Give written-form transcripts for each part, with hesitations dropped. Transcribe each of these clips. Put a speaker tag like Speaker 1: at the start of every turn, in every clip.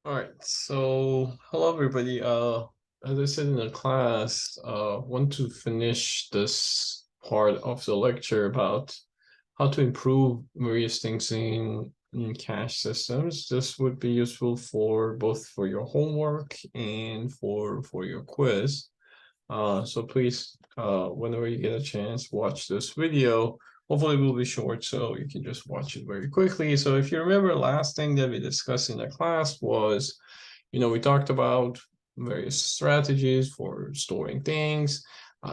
Speaker 1: All right, so hello everybody. As I said in the class, want to finish this part of the lecture about how to improve various things in cache systems. This would be useful for both for your homework and for your quiz. So please, whenever you get a chance, watch this video. Hopefully it will be short, so you can just watch it very quickly. So if you remember, last thing that we discussed in the class was, we talked about various strategies for storing things,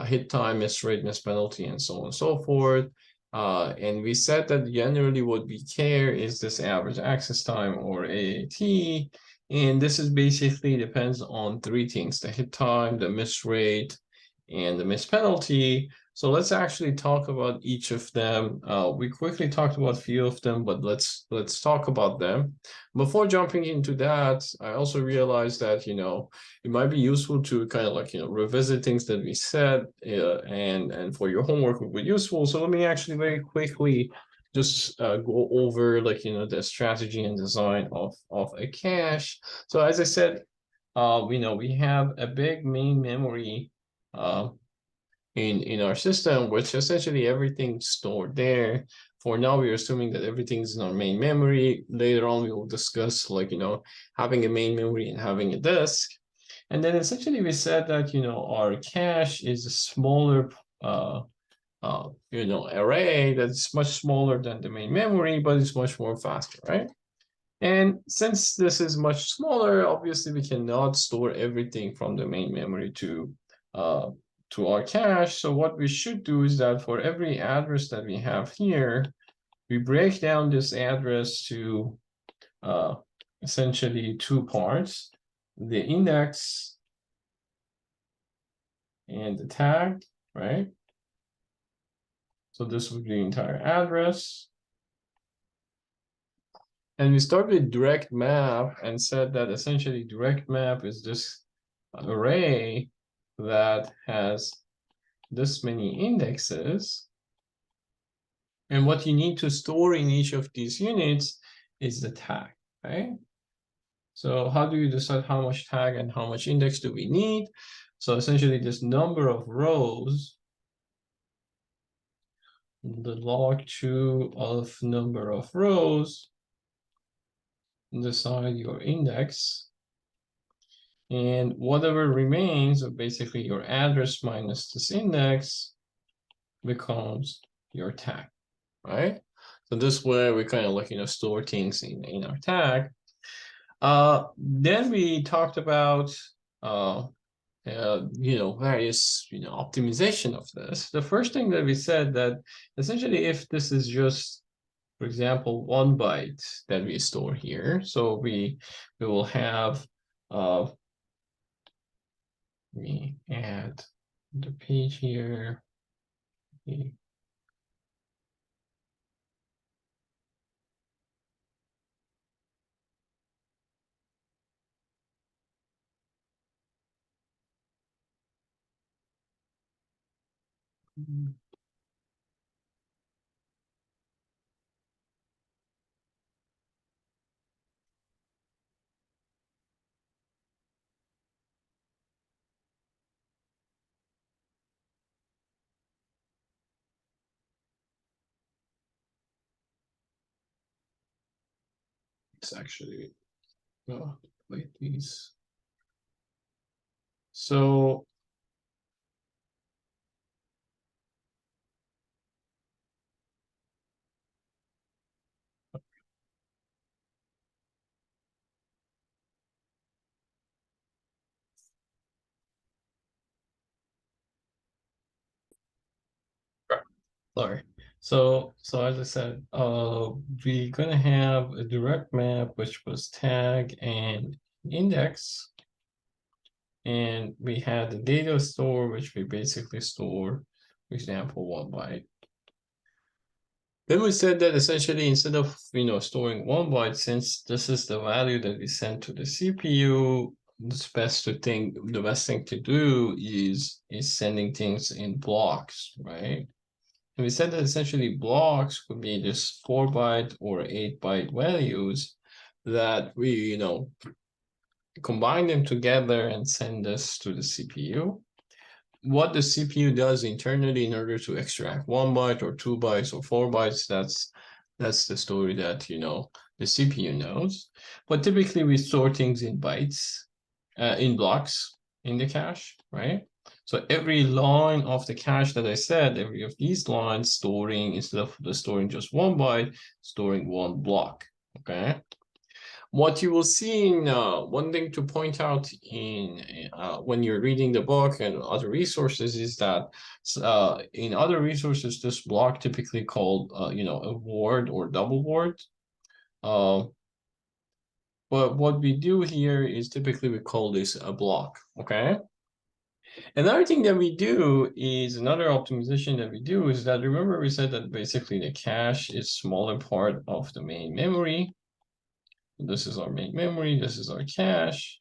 Speaker 1: hit time, miss rate, miss penalty, and so on and so forth. And we said that generally what we care is this average access time, or AAT. And this is basically depends on three things: the hit time, the miss rate, and the miss penalty. So let's actually talk about each of them. We quickly talked about a few of them, but let's talk about them. Before jumping into that, I also realized that, it might be useful to kind of like, revisit things that we said, and for your homework would be useful. So let me actually very quickly just go over like, the strategy and design of a cache. So as I said, we have a big main memory uh, in our system, which essentially everything's stored there. For now, we're assuming that everything's in our main memory. Later on, we will discuss like, having a main memory and having a disk. And then essentially we said that, our cache is a smaller array that's much smaller than the main memory, but it's much more faster, right? And since this is much smaller, obviously we cannot store everything from the main memory uh, to our cache. So what we should do is that for every address that we have here, we break down this address to uh, essentially two parts: the index and the tag, right? So this would be the entire address. And we start with direct map and said that essentially direct map is this array that has this many indexes. And what you need to store in each of these units is the tag, right? So how do you decide how much tag and how much index do we need? So essentially this number of rows, the log2 of number of rows, decide your index. And whatever remains of basically your address minus this index becomes your tag, right? So this way we kind of like, store things in our tag. Then we talked about, various, optimization of this. The first thing that we said that essentially if this is just, for example, 1 byte that we store here, so we will have, we add the page here. It's actually like these. So sorry. So as I said, we're gonna have a direct map, which was tag and index. And we had the data store, which we basically store, for example, 1 byte. Then we said that essentially instead of storing 1 byte, since this is the value that we send to the CPU, the best thing to do is sending things in blocks, right? And we said that essentially blocks could be just 4 byte or 8 byte values that we combine them together and send this to the CPU. What the CPU does internally in order to extract 1 byte or 2 bytes or 4 bytes, that's the story that the CPU knows. But typically we store things in bytes, in blocks in the cache, right? So every line of the cache that I said, every of these lines storing, instead of storing just 1 byte, storing 1 block, okay? What you will see in one thing to point out in when you're reading the book and other resources is that in other resources, this block typically called a word or double word. But what we do here is typically we call this a block, okay? Another thing that we do is another optimization that we do is that, remember we said that basically the cache is smaller part of the main memory. This is our main memory, this is our cache.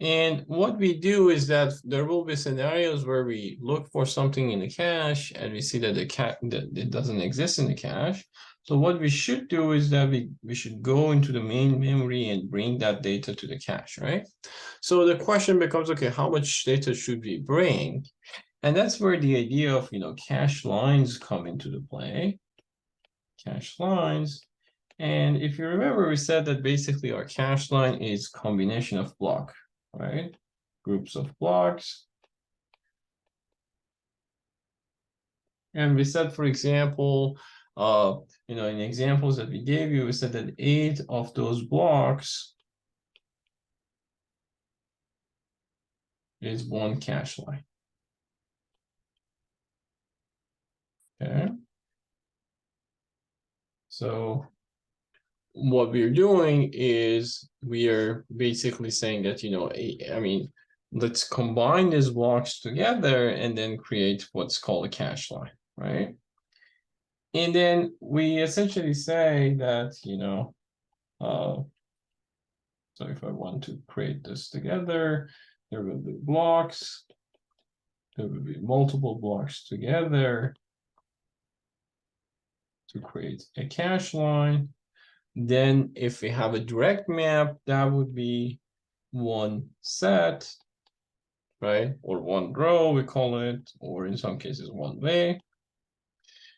Speaker 1: And what we do is that there will be scenarios where we look for something in the cache and we see that it doesn't exist in the cache. So what we should do is that we should go into the main memory and bring that data to the cache, right? So the question becomes, okay, how much data should we bring? And that's where the idea of cache lines come into the play. Cache lines. And if you remember, we said that basically our cache line is combination of block, right? Groups of blocks. And we said, for example, in examples that we gave you, we said that 8 of those blocks is 1 cache line. Okay. So what we're doing is we are basically saying that, let's combine these blocks together and then create what's called a cache line, right? And then we essentially say that, so if I want to create this together, there will be blocks, there will be multiple blocks together to create a cache line. Then if we have a direct map, that would be 1 set, right? Or 1 row, we call it, or in some cases 1 way.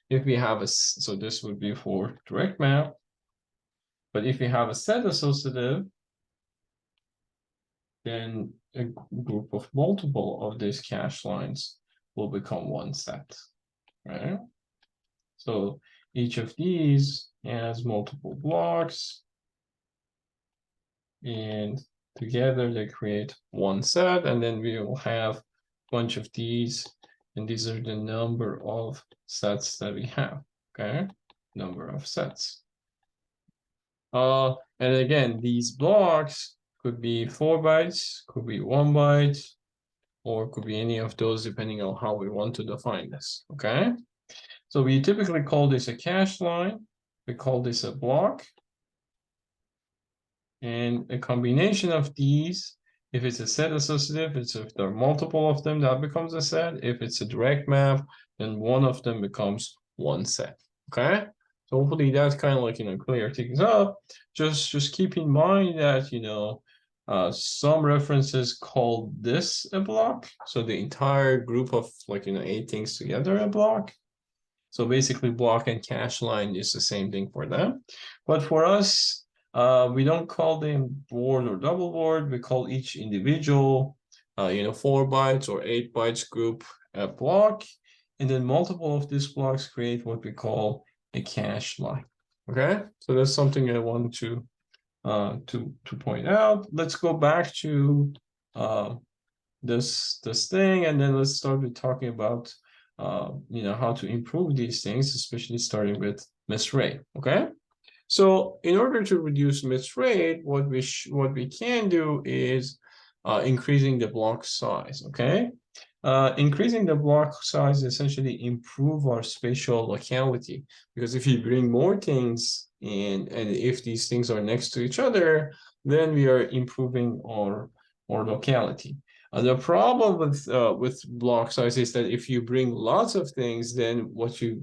Speaker 1: If we have so this would be for direct map. But if we have a set associative, then a group of multiple of these cache lines will become 1 set, right? So each of these has multiple blocks, and together they create 1 set, and then we will have a bunch of these, and these are the number of sets that we have, okay? Number of sets. And again, these blocks could be 4 bytes, could be 1 byte, or could be any of those depending on how we want to define this, okay? So we typically call this a cache line. We call this a block. And a combination of these, if it's a set associative, if there are multiple of them, that becomes a set. If it's a direct map, then one of them becomes 1 set, okay? So hopefully that's kind of clear things up. Just keep in mind that, some references call this a block. So the entire group of 8 things together a block. So basically block and cache line is the same thing for them. But for us, we don't call them word or double word. We call each individual, 4 bytes or 8 bytes group a block. And then multiple of these blocks create what we call a cache line. Okay, so that's something I want to point out. Let's go back to this thing, and then let's start with talking about how to improve these things, especially starting with miss rate. Okay, so in order to reduce miss rate, what we can do is increasing the block size. Okay, increasing the block size essentially improve our spatial locality, because if you bring more things in, and if these things are next to each other, then we are improving our locality. The problem with block size is that if you bring lots of things, then what you're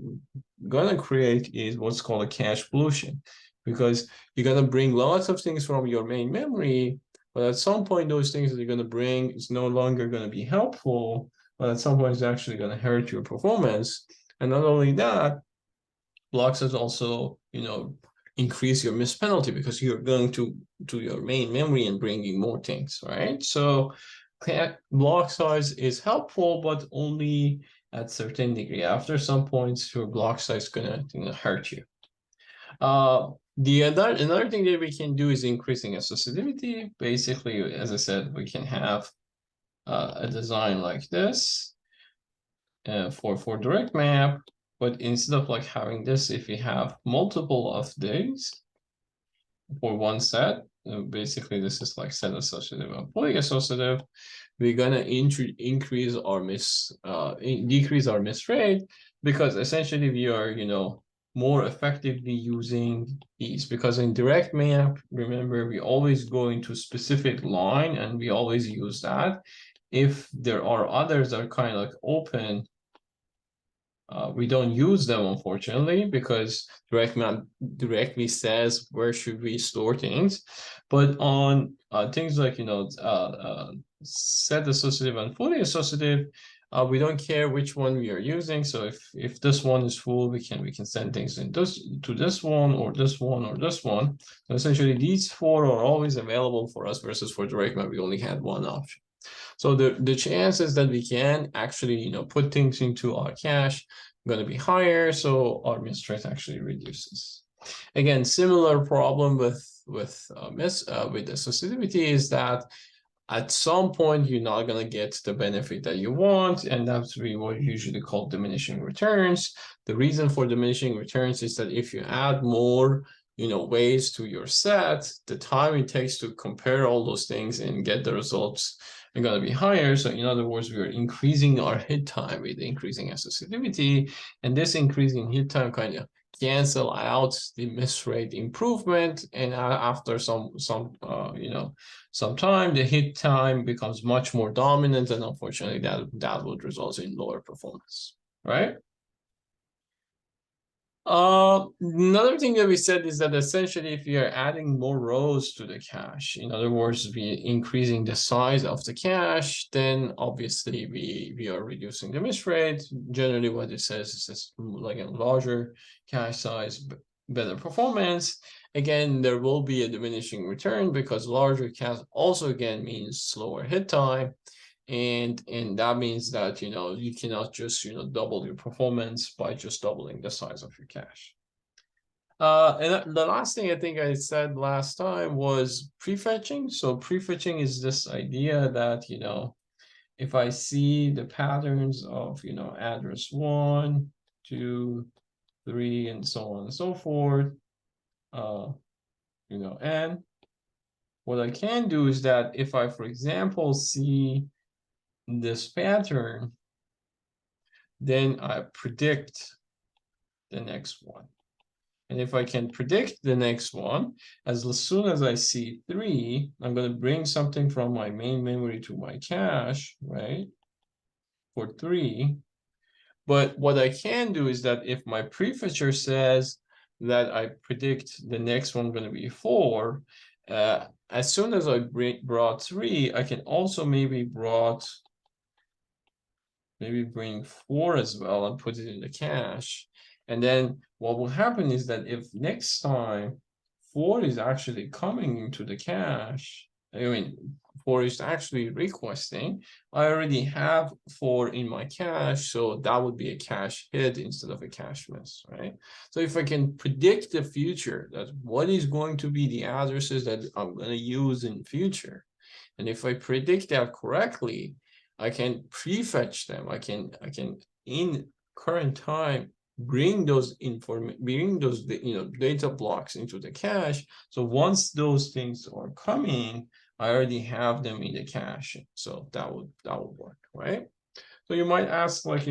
Speaker 1: gonna create is what's called a cache pollution, because you're gonna bring lots of things from your main memory, But at some point, those things that they're going to bring is no longer going to be helpful, but at some point it's actually going to hurt your performance. And not only that, block size also, increase your miss penalty because you're going to your main memory and bringing more things, right? So block size is helpful, but only at certain degree. After some points, your block size is gonna hurt you. Another thing that we can do is increasing associativity. Basically, as I said, we can have a design like this for direct map, but instead of like having this, if we have multiple of these for one set, basically this is like set associative and fully associative, we're gonna decrease our miss rate, because essentially we are more effectively using these, because in direct map, remember, we always go into specific line and we always use that. If there are others that are kind of like open, we don't use them, unfortunately, because direct map directly says where should we store things. But on things like set associative and fully associative, we don't care which one we are using. So if this one is full, we can send things in to this one or this one or this one. So essentially, these four are always available for us, versus for direct map we only had one option. So the chances that we can actually put things into our cache going to be higher, so our miss rate actually reduces. Again, similar problem with associativity is that at some point you're not going to get the benefit that you want, and that's really what you usually call diminishing returns. The reason for diminishing returns is that if you add more ways to your set, the time it takes to compare all those things and get the results are going to be higher. So in other words, we are increasing our hit time with increasing associativity, and this increasing hit time kind of cancel out the miss rate improvement, and after some time, the hit time becomes much more dominant, and unfortunately that would result in lower performance, right? Another thing that we said is that essentially if we are adding more rows to the cache, in other words, we increasing the size of the cache, then obviously we are reducing the miss rate. Generally what it says is just like a larger cache size, better performance. Again, there will be a diminishing return because larger cache also again means slower hit time. And that means that you cannot just double your performance by just doubling the size of your cache. And the last thing I think I said last time was prefetching. So prefetching is this idea that if I see the patterns of address 1, 2, 3, and so on and so forth, and what I can do is that if I, for example, see this pattern, then I predict the next one. And if I can predict the next one, as soon as I see 3, I'm going to bring something from my main memory to my cache, right, for 3. But what I can do is that if my prefetcher says that I predict the next one going to be 4, as soon as I brought 3, I can also maybe bring 4 as well and put it in the cache. And then what will happen is that if next time 4 is actually coming into the cache, 4 is actually requesting, I already have 4 in my cache, so that would be a cache hit instead of a cache miss, right? So if I can predict the future, that what is going to be the addresses that I'm going to use in future, and if I predict that correctly, I can prefetch them. I can in current time bring those data blocks into the cache. So once those things are coming, I already have them in the cache. So that would work, right? So you might ask, like,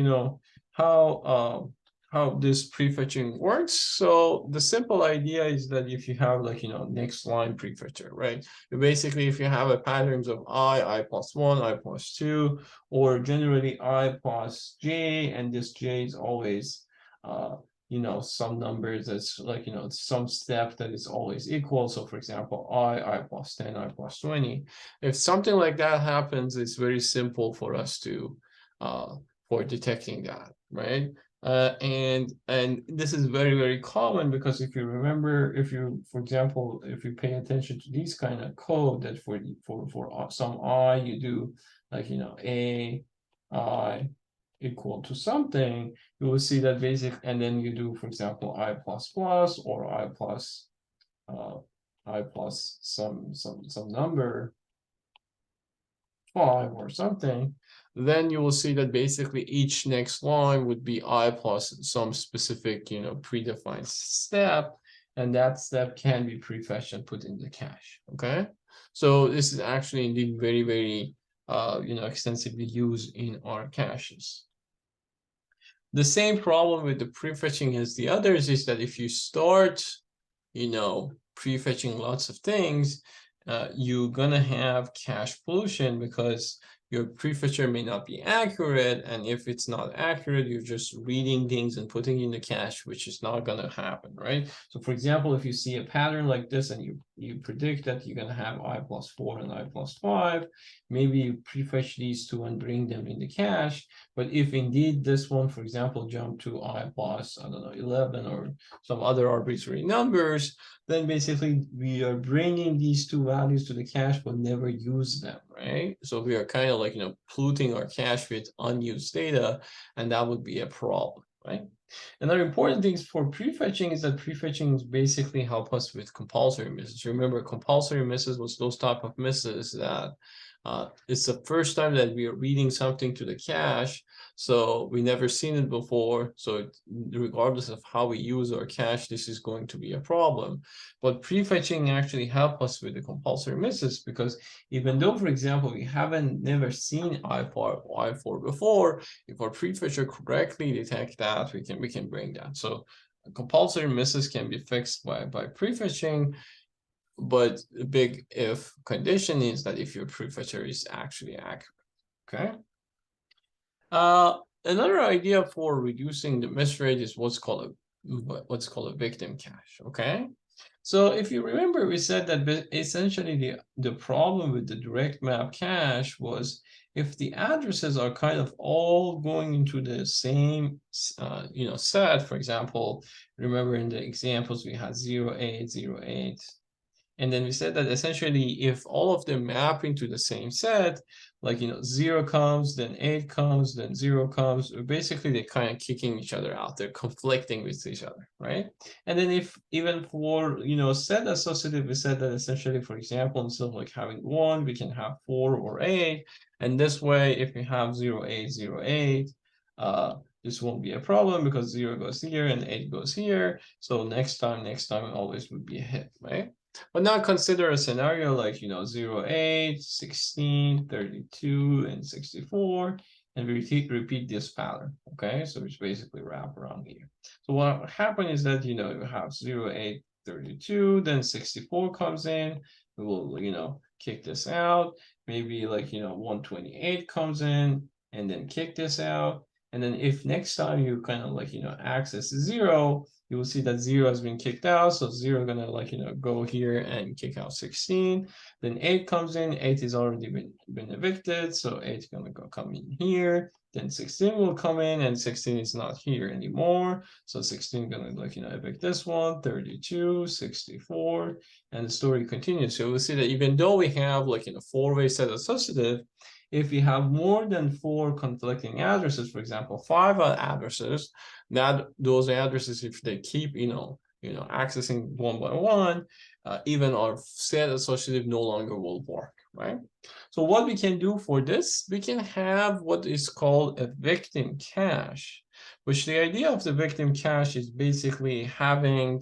Speaker 1: how this prefetching works. So the simple idea is that if you have, like, next line prefetcher, right? Basically, if you have a patterns of I plus 1, I plus 2, or generally I plus j, and this j is always you know, some numbers that's like, you know, some step that is always equal. So for example, I plus 10, I plus 20. If something like that happens, it's very simple for us to for detecting that, right? And this is very common, because if you remember, if you, for example, if you pay attention to these kind of code, that for some I, you do like, you know, a I equal to something, you will see that basic, and then you do, for example, I plus plus, or I plus some number 5 or something, then you will see that basically each next line would be I plus some specific, you know, predefined step, and that step can be prefetched and put in the cache. Okay, so this is actually indeed very you know, extensively used in our caches. The same problem with the prefetching as the others is that if you start, you know, prefetching lots of things, you're gonna have cache pollution, because your prefetcher may not be accurate, and if it's not accurate, you're just reading things and putting in the cache, which is not gonna happen, right? So for example, if you see a pattern like this and you predict that you're gonna have I plus 4 and I plus 5, maybe you prefetch these two and bring them in the cache. But if indeed this one, for example, jump to I plus, I don't know, 11 or some other arbitrary numbers, then basically we are bringing these two values to the cache but never use them, right? So we are kind of like, you know, polluting our cache with unused data, and that would be a problem, right? Another important thing for prefetching is that prefetching basically help us with compulsory misses. Remember, compulsory misses was those type of misses that it's the first time that we are reading something to the cache, so we never seen it before. So regardless of how we use our cache, this is going to be a problem. But prefetching actually help us with the compulsory misses, because even though, for example, we haven't never seen I4 before, if our prefetcher correctly detect that, we can bring that. So compulsory misses can be fixed by prefetching. But the big if condition is that if your prefetcher is actually accurate. Okay. Another idea for reducing the miss rate is what's called a victim cache. Okay. So if you remember, we said that essentially the problem with the direct map cache was if the addresses are kind of all going into the same you know, set. For example, remember in the examples we had 08, 08. And then we said that essentially if all of them map into the same set, like, you know, 0 comes, then 8 comes, then 0 comes, basically they're kind of kicking each other out. They're conflicting with each other, right? And then if even for, you know, set associative, we said that essentially, for example, instead of like having 1, we can have 4 or 8. And this way, if we have 0, 8, 0, 8, this won't be a problem because 0 goes here and 8 goes here. So next time it always would be a hit, right? But now consider a scenario like, you know, 0, 8, 16, 32, and 64, and we repeat this pattern, okay? So it's basically wrap around here. So what happened is that, you know, you have 0, 8, 32, then 64 comes in, we will, you know, kick this out. Maybe like, you know, 128 comes in, and then kick this out. And then if next time you kind of like, you know, access 0, you will see that 0 has been kicked out. So 0 gonna like, you know, go here and kick out 16. Then 8 comes in, 8 is already been evicted. So 8 is gonna go come in here. Then 16 will come in, and 16 is not here anymore. So 16 gonna like, you know, evict this one, 32, 64, and the story continues. So we'll see that even though we have like, you know, 4-way set associative, if we have more than 4 conflicting addresses, for example, 5 addresses, that those addresses, if they keep, you know, accessing one by one, even our set associative no longer will work, right? So what we can do for this, we can have what is called a victim cache, which the idea of the victim cache is basically having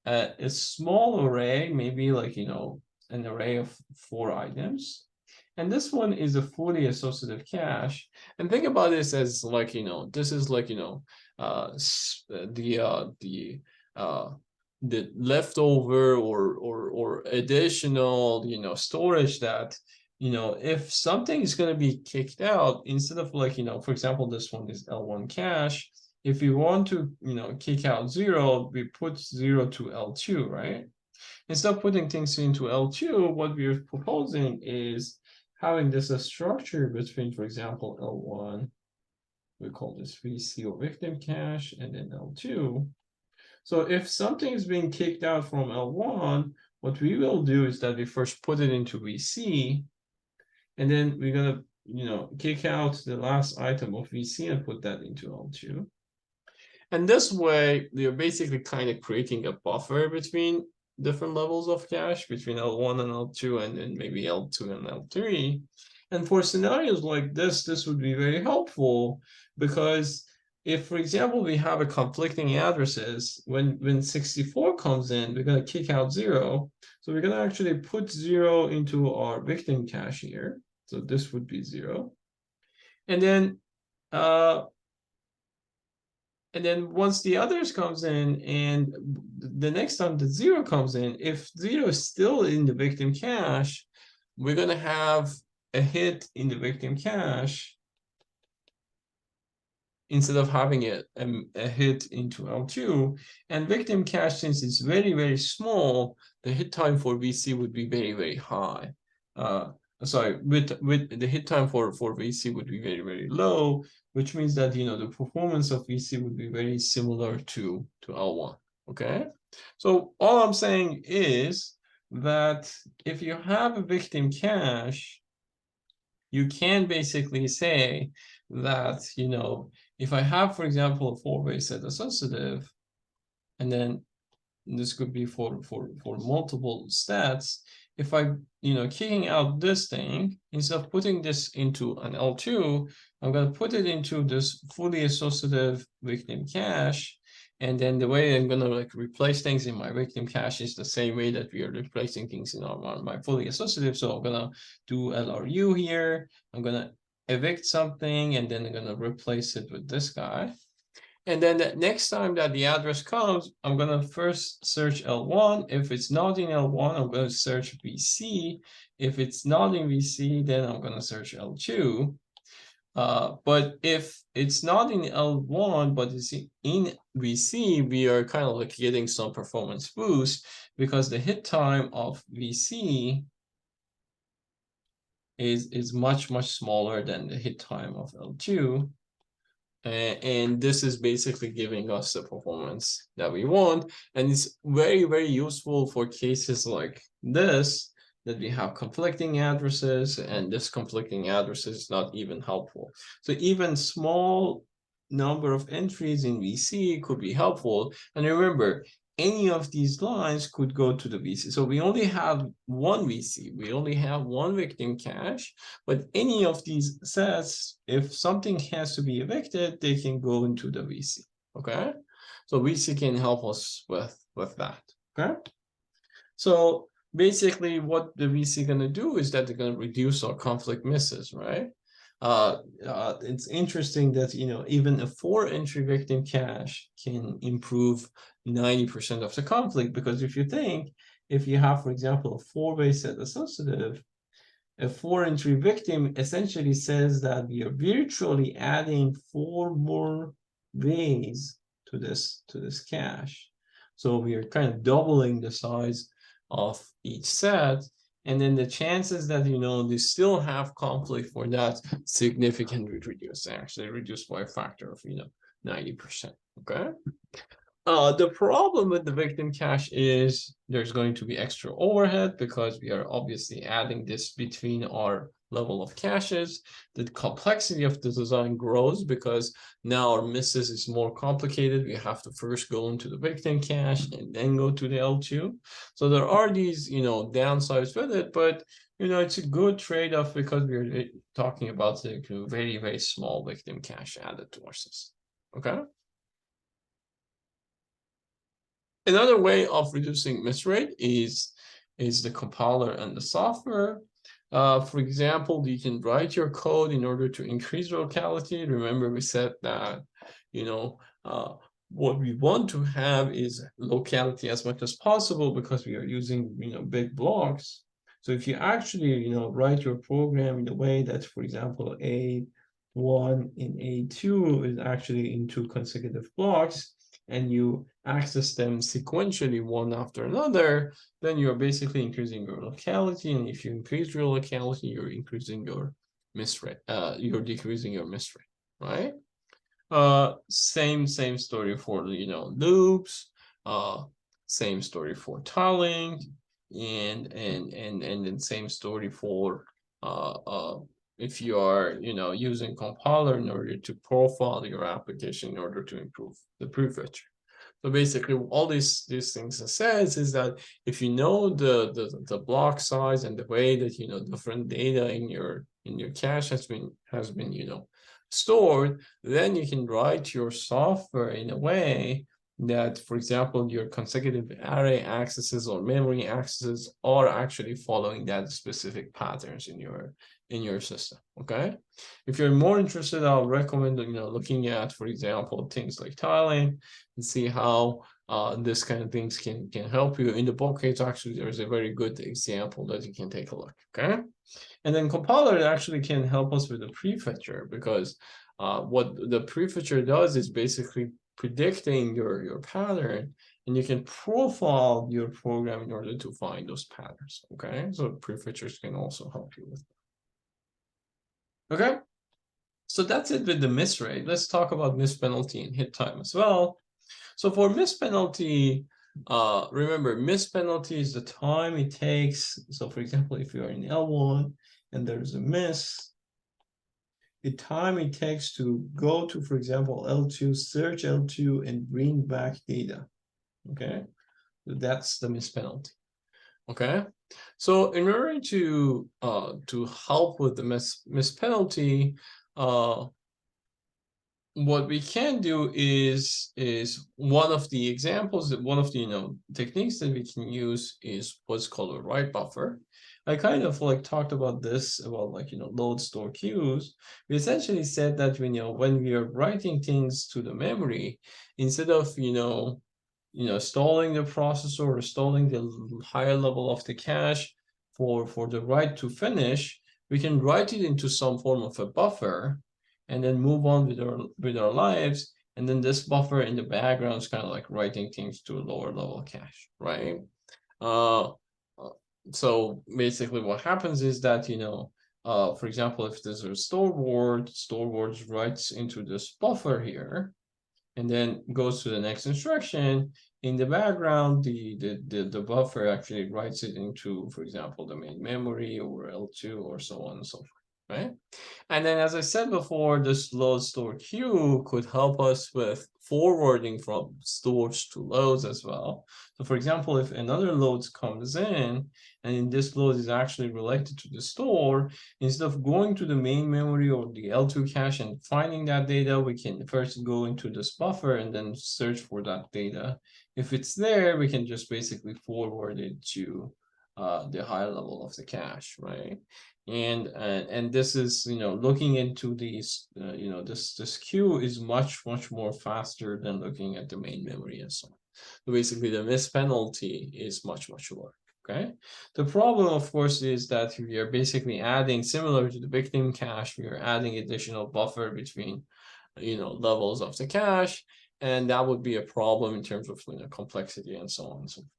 Speaker 1: a small array, maybe like, you know, an array of 4 items. And this one is a fully associative cache. And think about this as like, you know, this is like, you know, the leftover or additional, you know, storage that, you know, if something is going to be kicked out, instead of like, you know, for example, this one is L1 cache. if we want to, kick out 0, we put 0 to L2, right? Instead of putting things into L2, what we're proposing is having this a structure between, for example, L1, we call this VC or victim cache, and then L2. So if something is being kicked out from L1, what we will do is that we first put it into VC, and then we're gonna, kick out the last item of VC and put that into L2. And this way, you're basically kind of creating a buffer between different levels of cache, between L1 and L2, and then maybe L2 and L3. And for scenarios like this would be very helpful, because if, for example, we have a conflicting addresses, when 64 comes in, we're going to kick out 0. So we're going to actually put 0 into our victim cache here. So this would be 0. And then once the others comes in, and the next time the 0 comes in, if 0 is still in the victim cache, we're going to have a hit in the victim cache instead of having a hit into L2. And victim cache, since it's very, very small, the hit time for VC would be very, very high. Sorry, with the hit time for VC would be very, very low, which means that, the performance of VC would be very similar to L1, okay? So all I'm saying is that if you have a victim cache, you can basically say that, if I have, for example, a 4-way set associative, and then this could be for multiple stats, if I, kicking out this thing, instead of putting this into an L2, I'm going to put it into this fully associative victim cache. And then the way I'm going to replace things in my victim cache is the same way that we are replacing things in my fully associative. So I'm going to do LRU here. I'm going to evict something, and then I'm going to replace it with this guy. And then the next time that the address comes, I'm going to first search L1. If it's not in L1, I'm going to search VC. If it's not in VC, then I'm going to search L2. But if it's not in L1, but it's in VC, we are kind of getting some performance boost, because the hit time of VC is much, much smaller than the hit time of L2. And this is basically giving us the performance that we want. And it's very, very useful for cases like this, that we have conflicting addresses, and this conflicting address is not even helpful. So even small number of entries in VC could be helpful. And remember, any of these lines could go to the VC. So we only have one VC, we only have one victim cache, but any of these sets, if something has to be evicted, they can go into the VC, okay? So VC can help us with that, okay? So basically what the VC gonna do is that they're gonna reduce our conflict misses, right? It's interesting that, even a 4-entry victim cache can improve 90% of the conflict, because if you think, if you have, for example, a 4-way set associative, a 4-entry victim essentially says that we are virtually adding 4 more ways to this cache. So we are kind of doubling the size of each set. And then the chances that, they still have conflict for that significantly reduced, actually reduced by a factor of, 90%, okay? The problem with the victim cache is there's going to be extra overhead, because we are obviously adding this between our level of caches. The complexity of the design grows, because now our misses is more complicated. We have to first go into the victim cache and then go to the L2. So there are these, downsides with it, but it's a good trade-off, because we're talking about a very, very small victim cache added to our system. Okay. Another way of reducing miss rate is the compiler and the software. For example, you can write your code in order to increase locality. Remember, we said that, what we want to have is locality as much as possible, because we are using, big blocks. So if you actually, write your program in a way that, for example, A one in A2 is actually in two consecutive blocks, and you access them sequentially one after another, then you're basically increasing your locality. And if you increase your locality, you're increasing your miss rate. You're decreasing your miss rate, right? Same story for loops. Same story for tiling, and then same story for if you are using compiler in order to profile your application in order to improve the prefetch. So basically, all these things it says is that if you know the block size and the way that different data in your cache has been stored, then you can write your software in a way that, for example, your consecutive array accesses or memory accesses are actually following that specific patterns in your system. Okay, if you're more interested, I'll recommend looking at, for example, things like tiling and see how this kind of things can help you. In the book, it's actually there's a very good example that you can take a look. Okay. And then compiler actually can help us with the prefetcher, because what the prefetcher does is basically predicting your pattern, and you can profile your program in order to find those patterns. Okay, so prefetchers can also help you with that. Okay, so that's it with the miss rate. Let's talk about miss penalty and hit time as well. So for miss penalty, remember, miss penalty is the time it takes. So for example, if you are in L1 and there's a miss, the time it takes to go to, for example, L2, search L2 and bring back data. Okay, so that's the miss penalty. Okay, so in order to help with the miss penalty, what we can do is one of the examples, that one of the techniques that we can use is what's called a write buffer. I kind of talked about this, about load store queues. We essentially said that when we are writing things to the memory, instead of stalling the processor or stalling the higher level of the cache for the write to finish, we can write it into some form of a buffer and then move on with our lives. And then this buffer in the background is kind of like writing things to a lower level cache, right? So basically what happens is that, for example, if there's a store word writes into this buffer here, and then goes to the next instruction. In the background, the buffer actually writes it into, for example, the main memory or L2 or so on and so forth, right? And then, as I said before, this load store queue could help us with forwarding from stores to loads as well. So for example, if another load comes in, and this load is actually related to the store, instead of going to the main memory or the L2 cache and finding that data, we can first go into this buffer and then search for that data. If it's there, we can just basically forward it to the higher level of the cache, right? And this is looking into these this queue is much more faster than looking at the main memory and so on. So basically the miss penalty is much lower. Okay, the problem of course is that we are basically adding, similar to the victim cache, we are adding additional buffer between levels of the cache, and that would be a problem in terms of complexity and so on and so forth.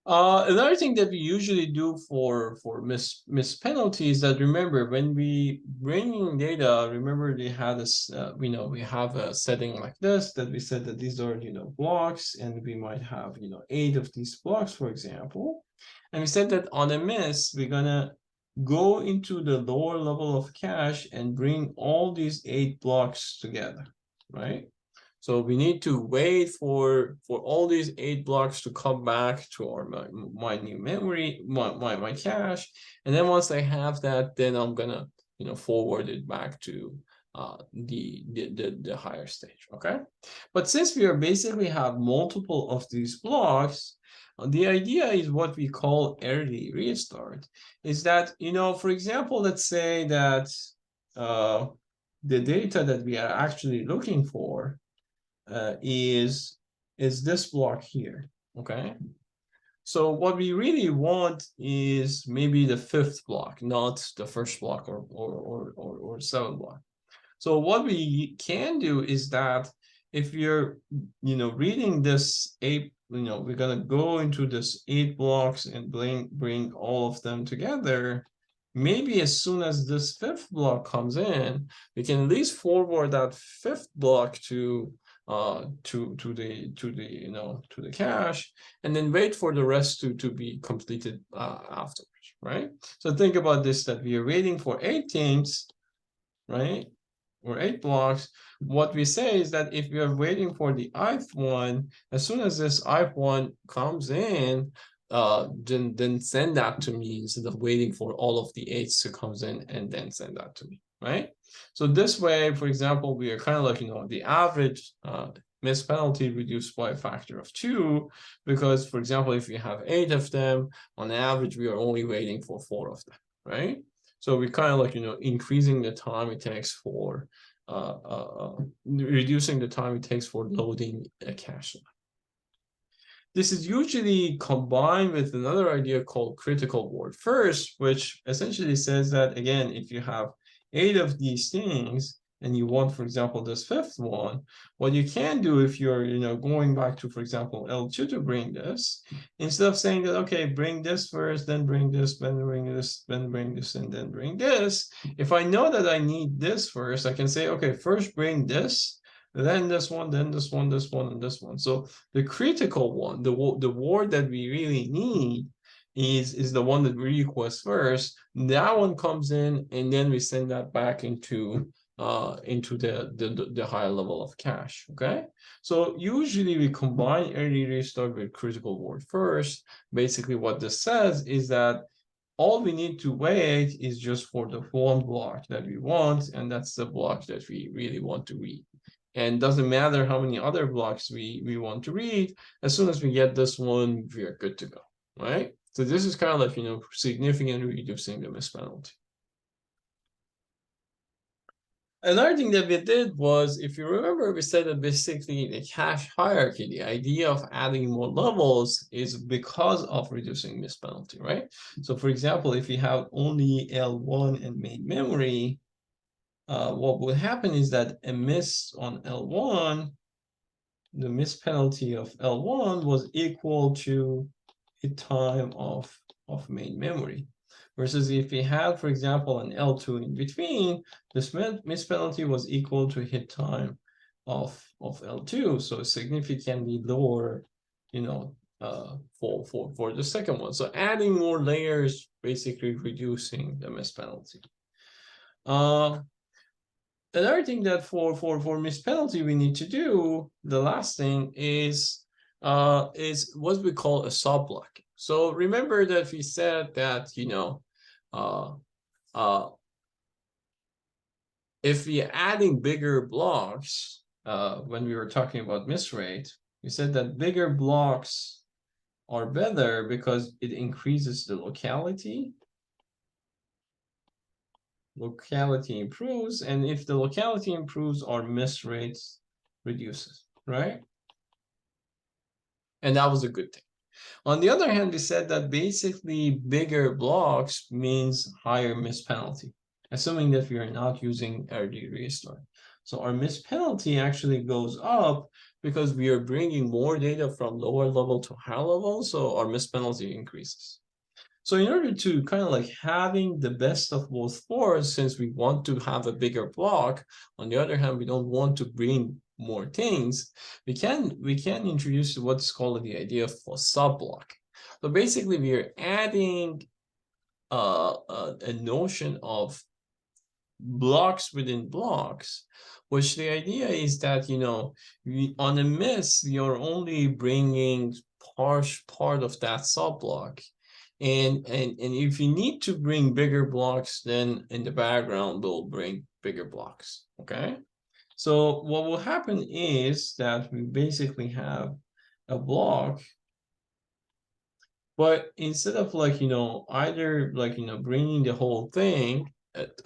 Speaker 1: Another thing that we usually do for miss penalties, that remember, when we bring in data, remember they had this we have a setting like this, that we said that these are blocks, and we might have 8 of these blocks, for example, and we said that on a miss we're gonna go into the lower level of cache and bring all these 8 blocks together, right? So we need to wait for all these 8 blocks to come back to my new memory, my cache, and then once I have that, then I'm gonna forward it back to the higher stage. Okay, but since we are basically have multiple of these blocks, the idea is what we call early restart. Is that for example, let's say that the data that we are actually looking for is this block here. Okay, So what we really want is maybe the fifth block, not the first block or seventh block. So what we can do is that if you're, reading this eight, we're gonna go into this 8 blocks and bring all of them together. Maybe as soon as this fifth block comes in, we can at least forward that fifth block to the cache, and then wait for the rest to be completed afterwards, right? So think about this, that we are waiting for 8 things, right? Or 8 blocks. What we say is that if we are waiting for the ith one, as soon as this ith one comes in, then send that to me instead of waiting for all of the 8s to comes in and then send that to me, right? So this way, for example, we are kind of like, the average miss penalty reduced by a factor of 2, because, for example, if you have 8 of them, on average, we are only waiting for 4 of them, right? So we kind of like, increasing the time it takes for reducing the time it takes for loading a cache line. This is usually combined with another idea called critical word first, which essentially says that, again, if you have 8 of these things and you want, for example, this fifth one, what you can do if you're, going back to, for example, L2 to bring this, instead of saying that, okay, bring this first, then bring this, then bring this, then bring this, and then bring this. If I know that I need this first, I can say, okay, first bring this, then this one, then this one, this one, and this one. So the critical one, the word that we really need is the one that we request first. That one comes in, and then we send that back into the higher level of cache. Okay, so usually we combine early restart with critical word first. Basically what this says is that all we need to wait is just for the one block that we want, and that's the block that we really want to read. And doesn't matter how many other blocks we want to read, as soon as we get this one, we are good to go, right? So this is kind of like, significantly reducing the miss penalty. Another thing that we did was, if you remember, we said that basically the cache hierarchy, the idea of adding more levels is because of reducing miss penalty, right? So for example, if you have only L1 and main memory, what would happen is that a miss on L1, the miss penalty of L1 was equal to the time of main memory. Versus if we had, for example, an L2 in between, this miss penalty was equal to hit time of L2, so significantly lower, for the second one. So adding more layers, basically reducing the miss penalty. Another thing that for miss penalty we need to do, the last thing is what we call a sub block. So remember that we said that, if we're adding bigger blocks, when we were talking about miss rate, we said that bigger blocks are better because it increases the locality. Locality improves, and if the locality improves, our miss rates reduces, right? And that was a good thing. On the other hand, we said that basically bigger blocks means higher miss penalty, assuming that we are not using early restart. So our miss penalty actually goes up because we are bringing more data from lower level to higher level, so our miss penalty increases. So in order to kind of like having the best of both worlds, since we want to have a bigger block, on the other hand, we don't want to bring more things, we can introduce what's called the idea of a sub block. So basically, we are adding a notion of blocks within blocks, which the idea is that, we on a miss, we are only bringing part of that sub block. And if you need to bring bigger blocks, then in the background we'll bring bigger blocks. Okay, so what will happen is that we basically have a block, but instead of like, either like, bringing the whole thing,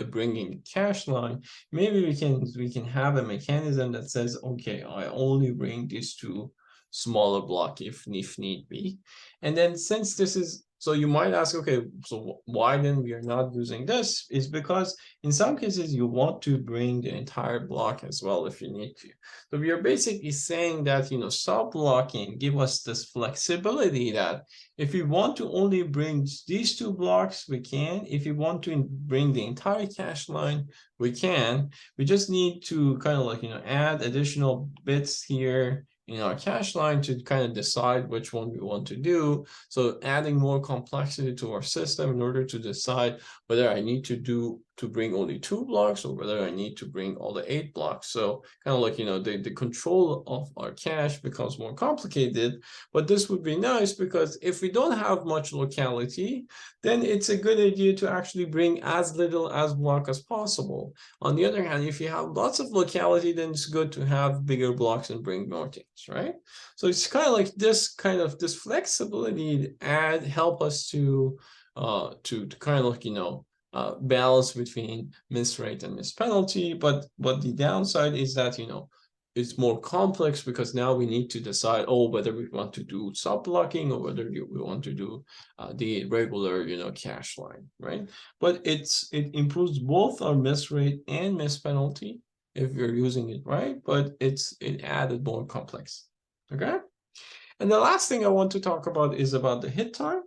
Speaker 1: bringing cache line, maybe we can have a mechanism that says, okay, I only bring these two smaller block if need be. And then since this is, so you might ask, okay, so why then we are not using this? Is because in some cases you want to bring the entire block as well if you need to. So we are basically saying that, sub-blocking give us this flexibility that if we want to only bring these two blocks, we can. If you want to bring the entire cache line, we can. We just need to kind of like, add additional bits here in our cache line to kind of decide which one we want to do. So adding more complexity to our system in order to decide whether I need to bring only 2 blocks or whether I need to bring all the 8 blocks. So kind of like, the control of our cache becomes more complicated, but this would be nice because if we don't have much locality, then it's a good idea to actually bring as little as block as possible. On the other hand, if you have lots of locality, then it's good to have bigger blocks and bring more things, right? So it's kind of like this flexibility help us to kind of like, balance between miss rate and miss penalty, but the downside is that it's more complex because now we need to decide whether we want to do sub blocking or whether we want to do the regular cache line, right? But it improves both our miss rate and miss penalty if you're using it right, but it added more complex. Okay, and the last thing I want to talk about is about the hit time.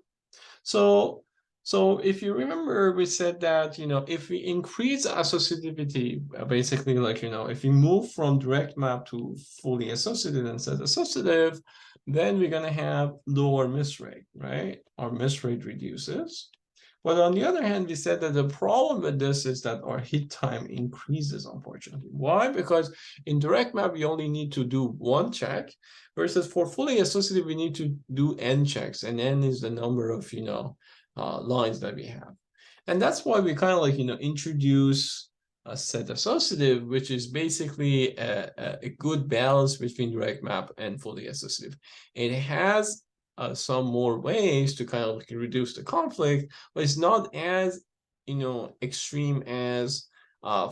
Speaker 1: So if you remember, we said that, if we increase associativity, basically like, if we move from direct map to fully associative and set associative, then we're going to have lower miss rate, right? Our miss rate reduces. But on the other hand, we said that the problem with this is that our hit time increases, unfortunately. Why? Because in direct map, we only need to do 1 check, versus for fully associative, we need to do n checks, and n is the number of, lines that we have. And that's why we kind of like, introduce a set associative, which is basically a good balance between direct map and fully associative. It has some more ways to kind of like reduce the conflict, but it's not as extreme as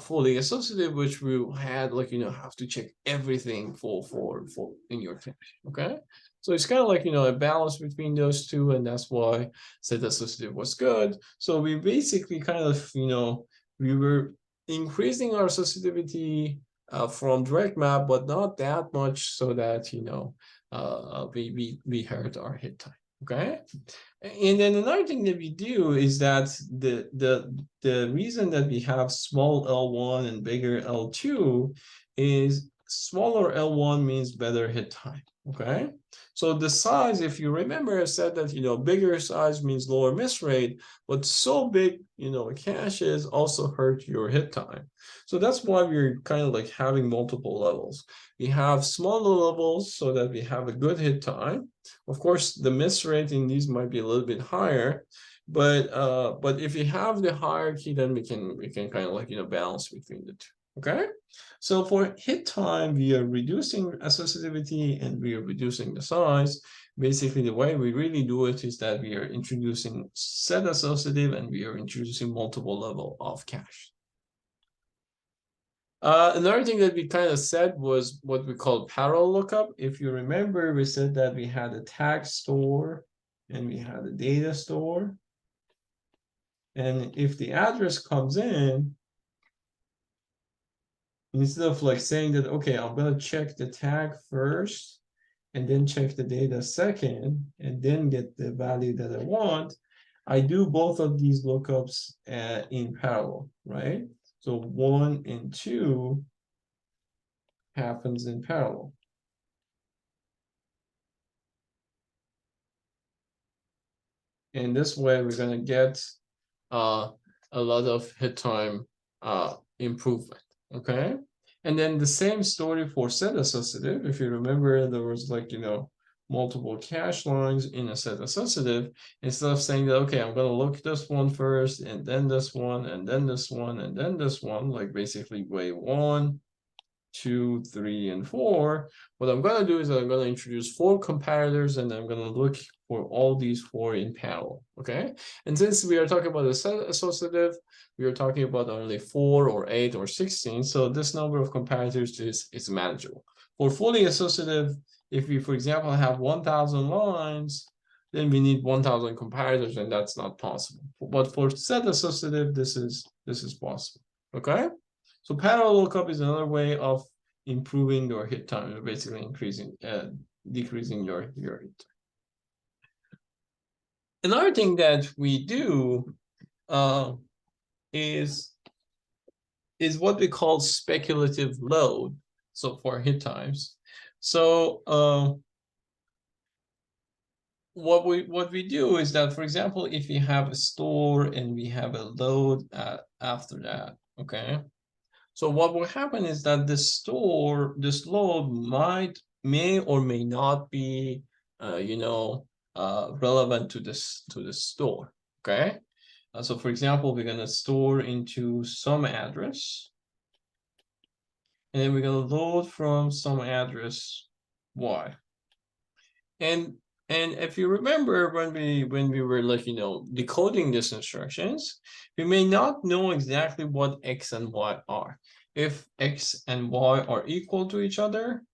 Speaker 1: fully associative, which we had like have to check everything for in your cache. Okay, so it's kind of like a balance between those two, and that's why set associative was good. So we basically kind of we were increasing our associativity from direct map, but not that much so that we hurt our hit time. Okay, and then another thing that we do is that the reason that we have small L1 and bigger L2 is smaller L1 means better hit time. Okay, so the size, if you remember, I said that bigger size means lower miss rate, but so big caches also hurt your hit time. So that's why we're kind of like having multiple levels. We have smaller levels so that we have a good hit time. Of course, the miss rate in these might be a little bit higher, but if you have the hierarchy, then we can kind of like balance between the two. Okay, so for hit time, we are reducing associativity and we are reducing the size. Basically, the way we really do it is that we are introducing set associative and we are introducing multiple level of cache. Another thing that we kind of said was what we call parallel lookup. If you remember, we said that we had a tag store and we had a data store. And if the address comes in, instead of like saying that, okay, I'm going to check the tag first and then check the data second and then get the value that I want, I do both of these lookups in parallel, right? So 1 and 2 happens in parallel. And this way, we're going to get a lot of hit time improvement, okay? And then the same story for set associative. If you remember, there was like, multiple cache lines in a set associative. Instead of saying that, okay, I'm going to look this one first, and then this one, and then this one, and then this one, like basically way 1, 2, 3, and 4. What I'm going to do is I'm going to introduce 4 comparators, and I'm going to look for all these 4 in parallel. Okay, and since we are talking about the set associative, we are talking about only 4 or 8 or 16, so this number of comparators is manageable. For fully associative, If we, for example, have 1,000 lines, then we need 1,000 comparators, and that's not possible. But for set associative, this is possible. Okay, so parallel lookup is another way of improving your hit time, basically decreasing your hit time. Another thing that we do is what we call speculative load. So for hit times, so what we do is that, for example, if we have a store and we have a load after that, okay. So what will happen is that this load may or may not be, relevant to the store, okay. So for example, we're gonna store into some address, and then we're gonna load from some address y. And if you remember when we were like, decoding these instructions, we may not know exactly what x and y are. If x and y are equal to each other,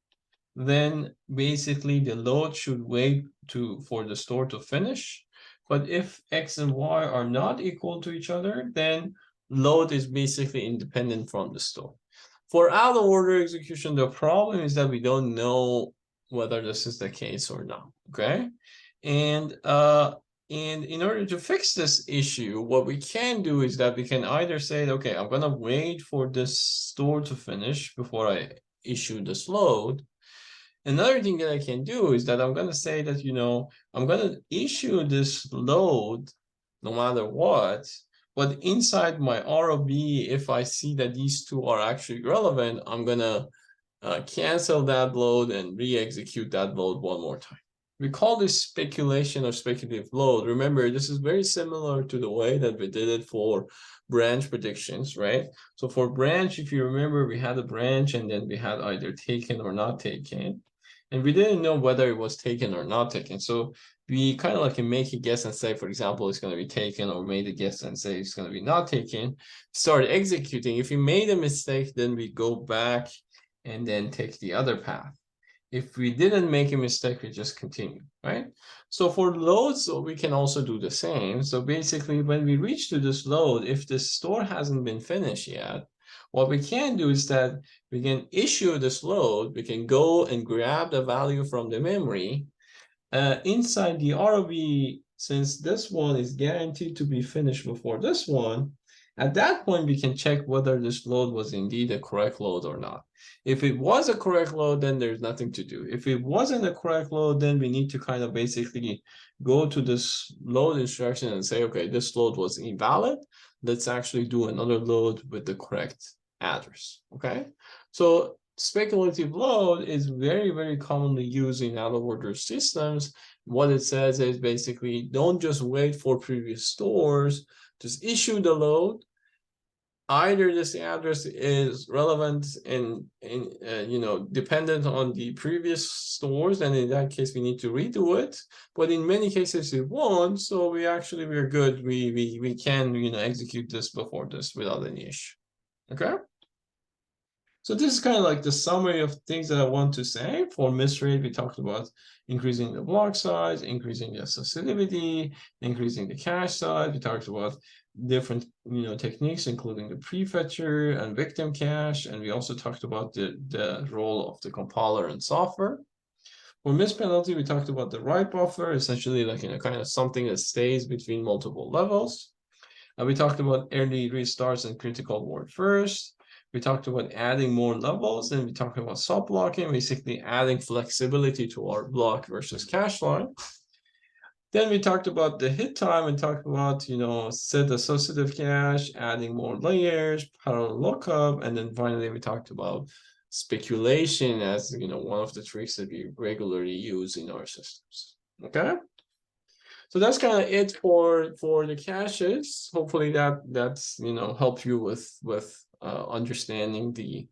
Speaker 1: then basically the load should wait for the store to finish. But if x and y are not equal to each other, then load is basically independent from the store. For out of order execution, the problem is that we don't know whether this is the case or not. Okay, and in order to fix this issue, what we can do is that we can either say, okay, I'm gonna wait for this store to finish before I issue this load. Another thing that I can do is that I'm gonna say that, I'm gonna issue this load no matter what, but inside my ROB, if I see that these two are actually relevant, I'm gonna cancel that load and re-execute that load one more time. We call this speculation or speculative load. Remember, this is very similar to the way that we did it for branch predictions, right? So for branch, if you remember, we had a branch and then we had either taken or not taken. And we didn't know whether it was taken or not taken. So we kind of like make a guess and say, for example, it's going to be taken, or made a guess and say it's going to be not taken. Start executing. If you made a mistake, then we go back and then take the other path. If we didn't make a mistake, we just continue, right? So for loads, we can also do the same. So basically, when we reach to this load, if the store hasn't been finished yet, what we can do is that we can issue this load. We can go and grab the value from the memory. Inside the ROB, since this one is guaranteed to be finished before this one, at that point, we can check whether this load was indeed a correct load or not. If it was a correct load, then there's nothing to do. If it wasn't a correct load, then we need to kind of basically go to this load instruction and say, okay, this load was invalid. Let's actually do another load with the correct address, okay? So speculative load is very, very commonly used in out-of-order systems. What it says is basically, don't just wait for previous stores, just issue the load. Either this address is relevant and dependent on the previous stores, and in that case we need to redo it. But in many cases it won't, so we're good. We can execute this before this without any issue. Okay. So this is kind of like the summary of things that I want to say. For miss rate, we talked about increasing the block size, increasing the associativity, increasing the cache size. We talked about different techniques, including the prefetcher and victim cache, and we also talked about the role of the compiler and software. For miss penalty, we talked about the write buffer, essentially like kind of something that stays between multiple levels. And we talked about early restarts and critical word first. We talked about adding more levels, and we talked about sub-blocking, basically adding flexibility to our block versus cache line. Then we talked about the hit time and talked about, set associative cache, adding more layers, parallel lookup, and then finally we talked about speculation as, one of the tricks that we regularly use in our systems. Okay. So that's kind of it for the caches. Hopefully that's help you with understanding the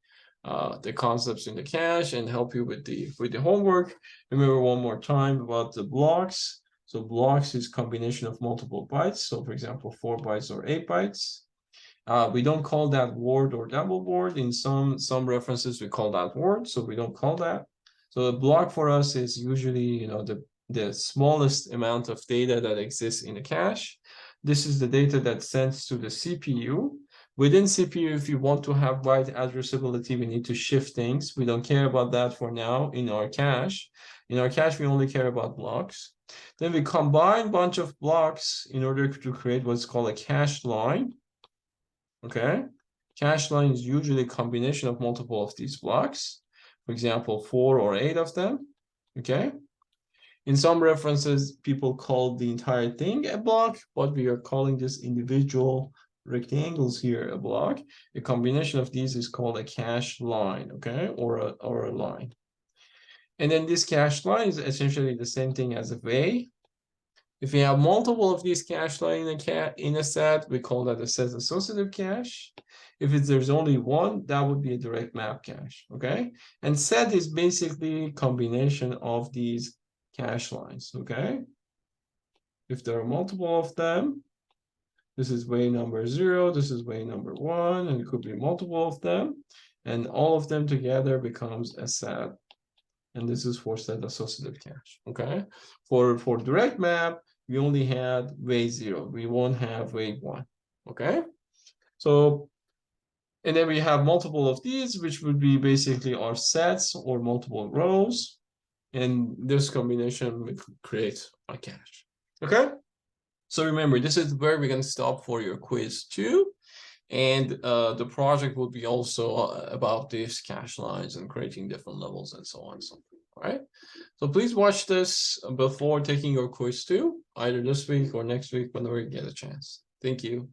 Speaker 1: concepts in the cache and help you with the homework. Remember one more time about the blocks. So blocks is combination of multiple bytes. So for example, 4 bytes or 8 bytes. We don't call that word or double word. In some references, we call that word, so we don't call that. So a block for us is usually, the smallest amount of data that exists in a cache. This is the data that sends to the CPU. Within CPU, if you want to have write addressability, we need to shift things. We don't care about that for now in our cache. In our cache, we only care about blocks. Then we combine a bunch of blocks in order to create what's called a cache line. Okay, cache line is usually a combination of multiple of these blocks. For example, 4 or 8 of them. Okay. In some references, people call the entire thing a block, but we are calling this individual rectangles here a block. A combination of these is called a cache line, okay, or a line. And then this cache line is essentially the same thing as a array. If we have multiple of these cache lines in a set, we call that a set associative cache. If there's only one, that would be a direct map cache, okay? And set is basically a combination of these cache lines, okay? If there are multiple of them, this is way number 0, this is way number 1, and it could be multiple of them, and all of them together becomes a set. And this is for set associative cache, okay? For direct map, we only had way 0. We won't have way 1, okay? So, and then we have multiple of these, which would be basically our sets or multiple rows. And this combination will create a cache, okay? So remember, this is where we're going to stop for your quiz 2. And the project will be also about these cache lines and creating different levels and so on and so forth. All right. So please watch this before taking your quiz 2, either this week or next week, whenever you get a chance. Thank you.